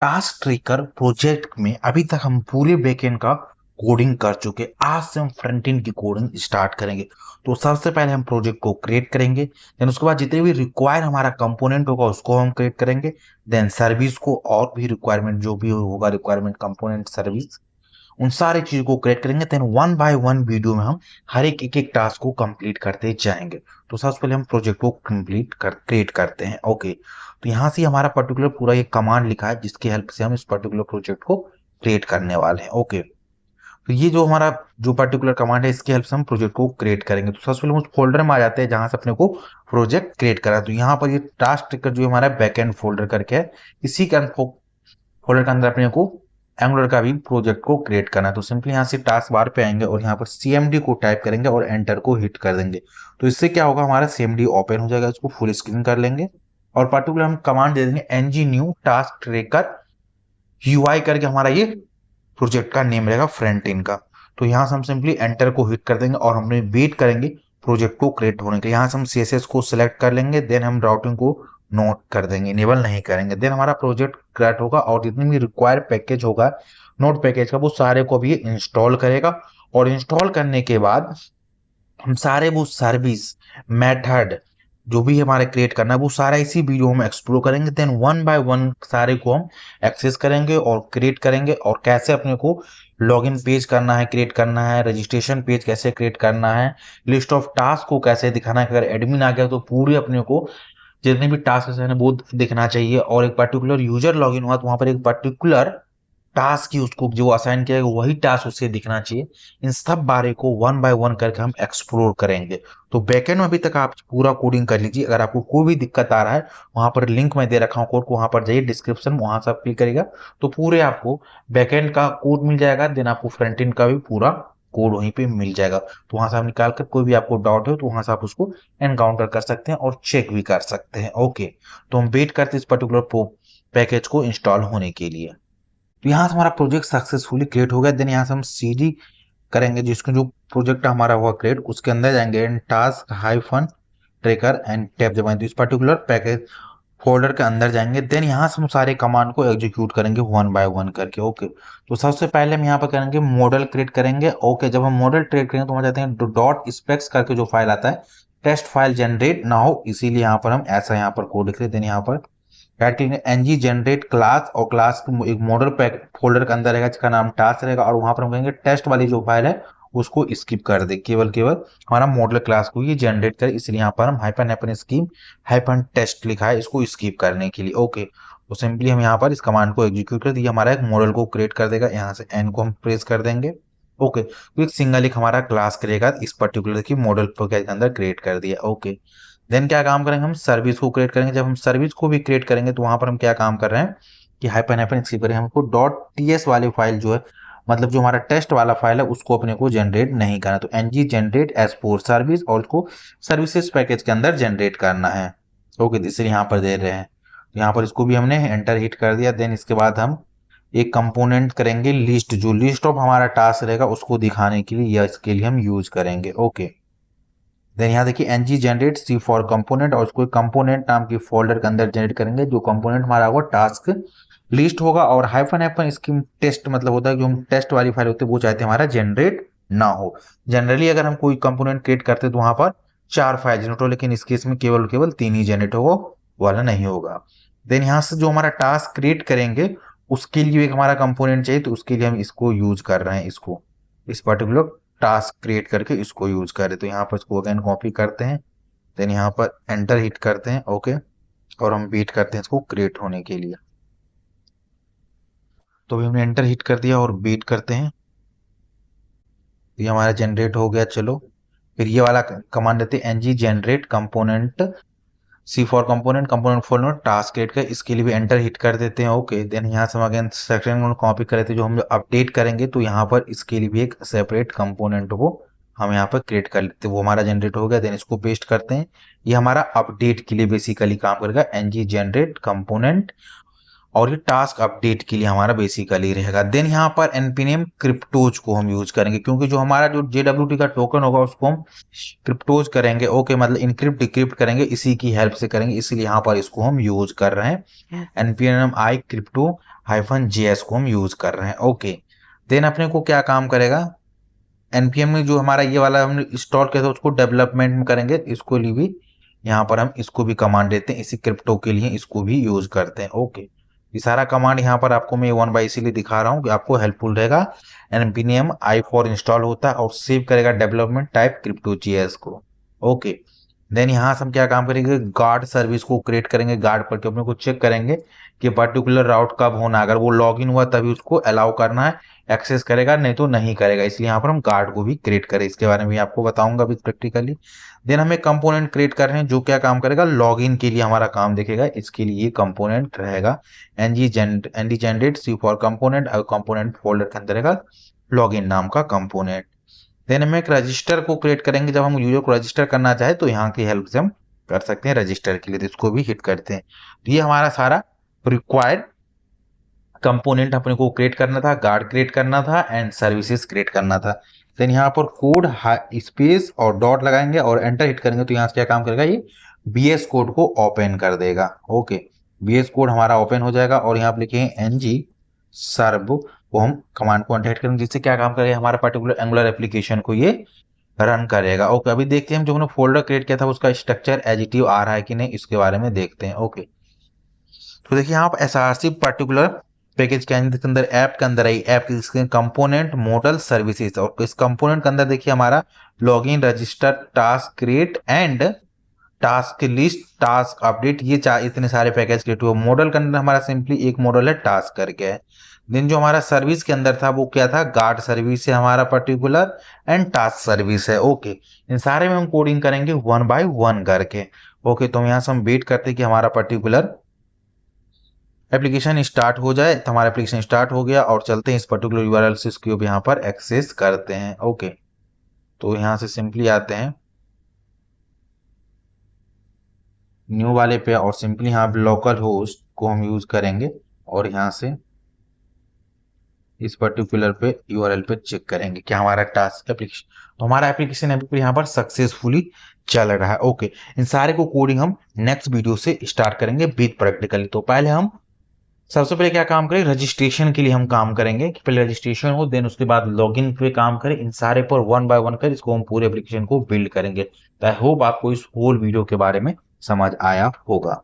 Task tracker project में अभी तक हम पूरे बैकएंड का कोडिंग कर चुके। आज से हम फ्रंट एंड की कोडिंग स्टार्ट करेंगे। तो सबसे पहले हम प्रोजेक्ट को क्रिएट करेंगे, देन उसके बाद जितने भी रिक्वायर हमारा कंपोनेंट होगा उसको हम क्रिएट करेंगे। देन सर्विस को और भी रिक्वायरमेंट जो भी होगा, रिक्वायरमेंट कंपोनेंट सर्विस, उन सारी चीजों को क्रिएट करेंगे। Then one by one video में हम हर एक टास्क को कंप्लीट करते जाएंगे। तो सबसे पहले हम प्रोजेक्ट को क्रिएट करते हैं। ओके, तो यहाँ से हमारा पर्टिकुलर पूरा ये कमांड लिखा है जिसकी हेल्प से हम इस पर्टिकुलर प्रोजेक्ट को क्रिएट करने वाले हैं। ओके, तो ये जो हमारा जो पर्टिकुलर कमांड है इसकी हेल्प से हम प्रोजेक्ट को क्रिएट करेंगे। तो सबसे पहले उस फोल्डर में आ जाते हैं जहां से अपने को प्रोजेक्ट क्रिएट करा। तो यहाँ पर ये टास्क ट्रैकर जो हमारा बैकएंड फोल्डर करके है, इसी के फोल्डर के अंदर अपने को एंगुलर का भी प्रोजेक्ट को क्रिएट करना है। तो सिंपली यहाँ से टास्क बार पे आएंगे और यहाँ पर CMD को टाइप करेंगे और एंटर को हिट कर देंगे। तो इससे क्या होगा, हमारा CMD ओपन हो जाएगा। इसको फुल स्क्रीन कर लेंगे और पर्टिकुलर हम कमांड दे देंगे ng new task tracker UI करके, हमारा ये प्रोजेक्ट का नेम रहेगा फ्रंट एंड का। तो यहाँ से हम सिंपली एंटर को हिट कर देंगे और हमने वेट करेंगे प्रोजेक्ट को क्रिएट होने के। यहाँ से हम CSS को सिलेक्ट कर लेंगे, देन हम राउटिंग को नोट कर देंगे, इनेबल नहीं करेंगे। देन हमारा प्रोजेक्ट क्रिएट होगा और जितनी भी रिक्वायर्ड पैकेज होगा नोट पैकेज का, वो सारे को भी इंस्टॉल करेगा। और इंस्टॉल करने के बाद हम सारे वो सर्विस मेथड जो भी हमारे क्रिएट करना है वो सारा इसी वीडियो में एक्सप्लोर करेंगे। देन वन बाय वन सारे को हम एक्सेस करेंगे और क्रिएट करेंगे, और कैसे अपने को लॉगिन पेज करना है, क्रिएट करना है, रजिस्ट्रेशन पेज कैसे क्रिएट करना है, लिस्ट ऑफ टास्क को कैसे दिखाना है। अगर एडमिन आ गया तो पूरे अपने को जितने भी टास्क है वो दिखना चाहिए। और एक पर्टिकुलर यूजर लॉगिन हुआ तो वहां पर एक पर्टिकुलर टास्क की उसको जो असाइन किया गया वही टास्क उसे दिखना चाहिए। इन सब बारे को वन बाय वन करके हम एक्सप्लोर करेंगे। तो बैकएंड में अभी तक आप पूरा कोडिंग कर लीजिए। अगर आपको कोई भी दिक्कत आ रहा है, वहां पर लिंक मैं दे रखा हूँ कोड को, वहां पर जाइए डिस्क्रिप्शन, वहां से आप क्लिक करिएगा तो पूरे आपको बैकएंड का कोड मिल जाएगा। देन आपको फ्रंट एंड का भी पूरा कोड वहीं पे मिल जाएगा। तो वहां से आप निकाल कर कोई भी आपको डाउट हो तो वहां से आप उसको एनकाउंटर कर सकते हैं और चेक भी कर सकते हैं। ओके, तो हम वेट करते हैं इस पर्टिकुलर पैकेज को इंस्टॉल होने के लिए। तो यहाँ से हमारा प्रोजेक्ट सक्सेसफुली क्रिएट हो गया। देन यहाँ से हम CD करेंगे, जिसको जो प्रोजेक्ट हमारा हुआ क्रिएट उसके अंदर जाएंगे and task hyphen tracker and tab दबाएंगे तो इस पर्टिकुलर पैकेज फोल्डर के अंदर जाएंगे। देन यहाँ से हम सारे कमांड को एग्जीक्यूट करेंगे वन बाय वन करके। ओके, तो सबसे पहले हम यहाँ पर करेंगे मॉडल क्रिएट करेंगे। ओके, जब हम मॉडल क्रिएट करेंगे तो हम जाते हैं डॉट स्पेक्स करके जो फाइल आता है, टेस्ट फाइल जनरेट ना हो, इसीलिए यहाँ पर हम ऐसा यहाँ पर कोड लिख रहे हैं। देन यहाँ पर right click ng generate class, और क्लास एक मॉडल पैक फोल्डर के अंदर रहेगा जिसका नाम टास्क रहेगा, और वहां पर हम कहेंगे टेस्ट वाली जो फाइल है उसको स्किप कर दे, केवल केवल हमारा मॉडल क्लास को ये जनरेट करे। इसलिए यहाँ पर हम hyphen hyphen scheme hyphen test लिखा है इसको स्किप करने के लिए। ओके, तो सिंपली हम यहाँ पर इस कमांड को एग्जीक्यूट कर दिया, हमारा एक मॉडल को क्रिएट कर देगा। यहाँ से एन को हम प्रेस कर देंगे। ओके, तो एक सिंगल एक हमारा क्लास करेगा इस पर्टिकुलर की मॉडल पैकेज के अंदर क्रिएट कर दिया। ओके, देन क्या काम करेंगे, हम सर्विस को क्रिएट करेंगे। जब हम सर्विस को भी क्रिएट करेंगे तो वहां पर हम क्या काम कर रहे हैं कि हाइपन हाइपन स्किप करें, हमको डॉट टीएस वाली फाइल जो है, मतलब जो हमारा टेस्ट वाला फाइल है उसको अपने को जनरेट नहीं करना। तो ng generate S for service, और उसको सर्विसेज पैकेज के अंदर जनरेट करना है। ओके, इसलिए यहाँ पर दे रहे हैं। तो यहाँ पर इसको भी हमने एंटर हिट कर दिया। देन इसके बाद हम एक कंपोनेंट करेंगे लिस्ट, जो लिस्ट ऑफ हमारा टास्क रहेगा उसको दिखाने के लिए, या इसके लिए हम यूज करेंगे। ओके, देन यहाँ देखिए ng generate C for component, और उसको कंपोनेंट नाम की फोल्डर के अंदर जनरेट करेंगे। जो कंपोनेंट हमारा होगा टास्क लिस्ट होगा, और हाइफन हाइफन स्कीम टेस्ट मतलब होता है जो हम टेस्ट वाली फाइल होती है वो चाहते हैं हमारा जनरेट ना हो। जनरली अगर हम कोई कंपोनेंट क्रिएट करते हैं तो वहां पर 4 फाइल जनरेट हो, लेकिन इस केस में केवल केवल 3 ही जनरेट होगा, वाला नहीं होगा। देन यहाँ से जो हमारा टास्क क्रिएट करेंगे उसके लिए एक हमारा कंपोनेंट चाहिए, तो उसके लिए हम इसको यूज कर रहे हैं, इसको इस पर्टिकुलर टास्क क्रिएट करके इसको यूज करें। तो यहाँ पर इसको अगेन कॉपी करते हैं, देन यहाँ पर एंटर हिट करते हैं। ओके, और हम वेट करते हैं इसको क्रिएट होने के लिए। तो अभी हमने एंटर हिट कर दिया और वेट करते हैं। तो ये हमारा जनरेट हो गया। चलो फिर ये वाला कमांड देते हैं ng generate component C for component, component folder में टास्क क्रिएट कर, इसके लिए भी एंटर हिट कर देते हैं। ओके, देन यहाँ से हम अगेन सेक्शन कॉपी कर लेते हैं, जो हम अपडेट करेंगे तो यहाँ पर इसके लिए भी एक सेपरेट कंपोनेंट को हम यहाँ पर क्रिएट कर लेते हैं, वो हमारा जनरेट हो गया। देन इसको पेस्ट करते हैं, ये हमारा अपडेट के लिए बेसिकली काम करेगा, ng जनरेट कंपोनेंट और ये टास्क अपडेट के लिए हमारा बेसिकली रहेगा। देन यहाँ पर npm क्रिप्टोज को हम यूज करेंगे, क्योंकि जो हमारा जो JWT का टोकन होगा उसको हम क्रिप्टोज करेंगे। ओके, मतलब इनक्रिप्ट डिक्रिप्ट करेंगे, इसी की हेल्प से करेंगे, इसलिए यहाँ पर इसको हम यूज कर रहे हैं। npm i crypto -js को हम यूज कर रहे हैं। ओके, देन अपने को क्या काम करेगा, npm में जो हमारा ये वाला हमने इंस्टॉल किया था उसको डेवलपमेंट में करेंगे। इसको लिए भी यहाँ पर हम इसको भी कमांड देते हैं, इसी क्रिप्टो के लिए इसको भी यूज करते हैं। ओके, ये सारा कमांड यहाँ पर आपको मैं 1 बाय इसीलिए दिखा रहा हूँ कि आपको हेल्पफुल रहेगा। npm i4 इंस्टॉल होता है और सेव करेगा डेवलपमेंट टाइप क्रिप्टो जीएस को। ओके, देन यहाँ से हम क्या काम करेंगे, गार्ड सर्विस को क्रिएट करेंगे। गार्ड पर अपने को चेक करेंगे कि पर्टिकुलर राउट कब होना, अगर वो लॉगिन हुआ तभी उसको अलाउ करना है, एक्सेस करेगा, नहीं तो नहीं करेगा। इसलिए यहाँ पर हम गार्ड को भी क्रिएट करें, इसके बारे में भी आपको बताऊंगा अभी प्रैक्टिकली। देन हमें कंपोनेंट क्रिएट कर रहे हैं जो क्या काम करेगा, लॉगिन के लिए हमारा काम देखेगा। इसके लिए ये कंपोनेंट रहेगा ng generate c for component, और कंपोनेंट फोल्डर के अंदर रहेगा लॉगिन नाम का कंपोनेंट। देन हम एक रजिस्टर को क्रिएट करेंगे, जब हम यूजर को रजिस्टर करना चाहे तो यहाँ की हेल्प से हम कर सकते हैं रजिस्टर के लिए, तो इसको भी हिट करते हैं। तो ये हमारा सारा रिक्वायर्ड कंपोनेंट अपने को क्रिएट करना था, गार्ड क्रिएट करना था एंड सर्विसेज क्रिएट करना था। देन यहाँ पर कोड स्पेस और डॉट लगाएंगे और एंटर हिट करेंगे तो यहाँ से क्या काम करेगा, ये बीएस कोड को ओपन कर देगा। ओके, बीएस कोड हमारा ओपन हो जाएगा और यहाँ पर लिखेंगे ng सर्व को हम कमांड को एंटर हिट करेंगे, जिससे क्या काम करेगा, हमारा पर्टिकुलर एंगुलर एप्लीकेशन को ये रन करेगा। ओके, अभी देखते हैं हम जो हमने फोल्डर क्रिएट किया था उसका स्ट्रक्चर एज इट इज आ रहा है कि नहीं, इसके बारे में देखते हैं। ओके, तो देखिए यहाँ पर SRC पर्टिकुलर पैकेज के अंदर ऐप के अंदर आई, ऐप के कंपोनेंट मॉडल सर्विसेज, और इस कंपोनेंट के अंदर देखिए हमारा login, register, task create and task list, task update, ये इतने सारे पैकेज क्रिएट हुए। मॉडल के अंदर हमारा सिंपली एक मॉडल है टास्क करके है। देन जो हमारा सर्विस के अंदर था वो क्या था, गार्ड सर्विस है हमारा पर्टिकुलर एंड टास्क सर्विस है। ओके, इन सारे में हम कोडिंग करेंगे 1 बाय 1 करके। ओके, तो यहाँ से हम वेट करते हैं कि हमारा पर्टिकुलर एप्लीकेशन स्टार्ट हो जाए। तो हमारा एप्लीकेशन स्टार्ट हो गया और चलते हैं इस पर्टिकुलर यूआरएल से इसको भी यहाँ पर एक्सेस करते हैं। ओके, तो यहाँ से सिंपली आते हैं न्यू वाले पे और सिंपली यहाँ लोकल होस्ट को हम यूज करेंगे और यहाँ से इस पर्टिकुलर पे यूआरएल पे चेक करेंगे कि हमारा टास्क एप्लीकेशन, तो हमारा एप्लीकेशन अभी यहाँ पर सक्सेसफुली चल रहा है। ओके, इन सारे को कोडिंग हम नेक्स्ट वीडियो से स्टार्ट करेंगे विद प्रैक्टिकली। तो पहले हम सबसे पहले क्या काम करें, रजिस्ट्रेशन के लिए हम काम करेंगे कि पहले रजिस्ट्रेशन हो, देन उसके बाद लॉगिन पे काम करें। इन सारे पर 1 बाय 1 कर इसको हम पूरे एप्लीकेशन को बिल्ड करेंगे। तो आई होप आपको इस होल वीडियो के बारे में समझ आया होगा।